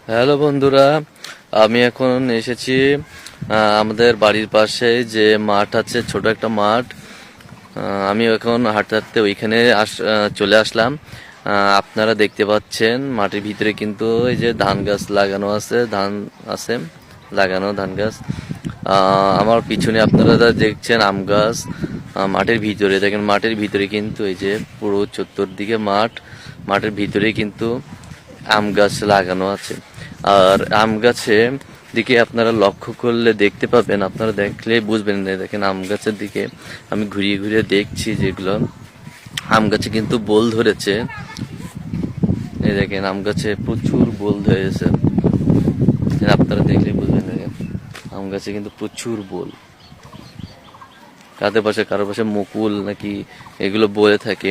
Hello বন্ধুরা, আমি এখন এসেছি আমাদের বাড়ির পাশে যে মাঠ আছে, ছোট একটা মাঠ। আমি এখন হাঁটতে হাঁটতে ওইখানে চলে আসলাম। আপনারা দেখতে পাচ্ছেন মাঠের ভিতরে কিন্তু এই যে ধান গাছ লাগানো আছে, ধান আছে লাগানো, ধান গাছ। আমার পিছনে আপনারা যা দেখছেন আম গাছ। মাঠের ভিতরে দেখেন, মাঠের ভিতরে কিন্তু এই যে পুরো চতুর্দিকে মাঠ, মাঠের ভিতরে কিন্তু আম গাছ লাগানো আছে। আর আম গাছে দিকে আপনারা লক্ষ্য করলে দেখতে পাবেন, আপনারা দেখলে বুঝবেন না। দেখেন আম গাছের দিকে আমি ঘুরিয়ে ঘুরিয়ে দেখছি, যেগুলো আম গাছে কিন্তু বোল ধরেছে। এই দেখেন আম গাছে প্রচুর বোল ধরেছে, আপনারা দেখলে বুঝবেন। দেখেন আম গাছে কিন্তু প্রচুর বোল, কারো পাশে মুকুল নাকি এগুলো বলে থাকে,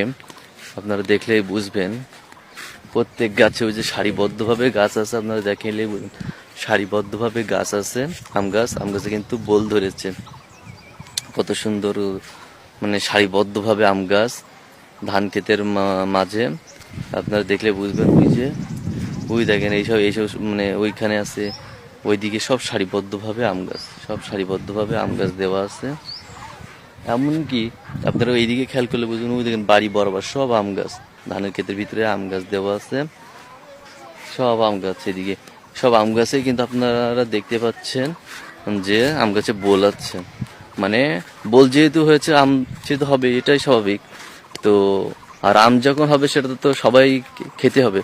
আপনারা দেখলেই বুঝবেন। প্রত্যেক গাছে ওই যে সারিবদ্ধভাবে গাছ আছে, আপনারা দেখলেই বুঝবেন সারিবদ্ধভাবে গাছ আছে। আম গাছে কিন্তু বোল ধরেছে, কত সুন্দর, মানে সারিবদ্ধভাবে আম গাছ ধান ক্ষেতের মাঝে। আপনারা দেখলে বুঝবেন। ওই দেখেন এইসব মানে ওইখানে আছে, ওইদিকে সব সারিবদ্ধভাবে আম গাছ, সব সারিবদ্ধভাবে আম গাছ দেওয়া আছে। এমনকি আপনারা এইদিকে খেয়াল করলে বুঝবেন, ওই দেখেন বাড়ি বরাবর সব আম গাছ, ধানের ক্ষেতের ভিতরে আম গাছ দেওয়া আছে, সব আম গাছ। এদিকে সব আম গাছে কিন্তু আপনারা দেখতে পাচ্ছেন যে আম গাছে বোল আছে, মানে বোল যেহেতু হয়েছে, আম যেহেতু হবে, এটাই স্বাভাবিক। তো আর আম যখন হবে সেটা তো সবাই খেতে হবে।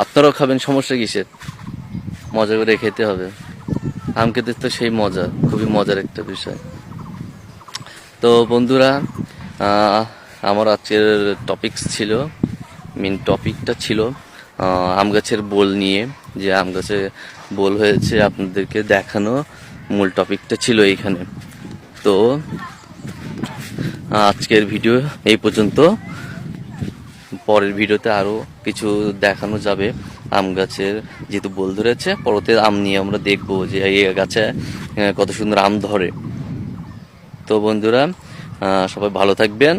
আপনারাও খাবেন, সমস্যা কিসের? মজা করে খেতে হবে। আম খেতে তো সেই মজা, খুবই মজার একটা বিষয়। তো বন্ধুরা, আমার আজকের মেন টপিকটা ছিল আম গাছের বোল নিয়ে। যে আম গাছে বোল হয়েছে আপনাদেরকে দেখানো, মূল টপিকটা ছিল এইখানে। তো আজকের ভিডিও এই পর্যন্ত। পরের ভিডিওতে আরো কিছু দেখানো যাবে। আম গাছের যেহেতু বোল ধরেছে, পরবর্তী আম নিয়ে আমরা দেখবো যে এই গাছে কত সুন্দর আম ধরে। তো বন্ধুরা, সবাই ভালো থাকবেন,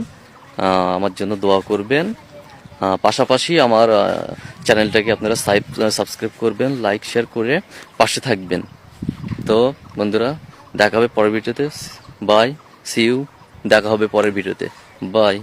আমার জন্য দোয়া করবেন। পাশাপাশি আমার চ্যানেলটাকে আপনারা সাবস্ক্রাইব করবেন, লাইক শেয়ার করে পাশে থাকবেন। তো বন্ধুরা, দেখা হবে পরের ভিডিওতে। Bye, see you. দেখা হবে পরের ভিডিওতে। বাই।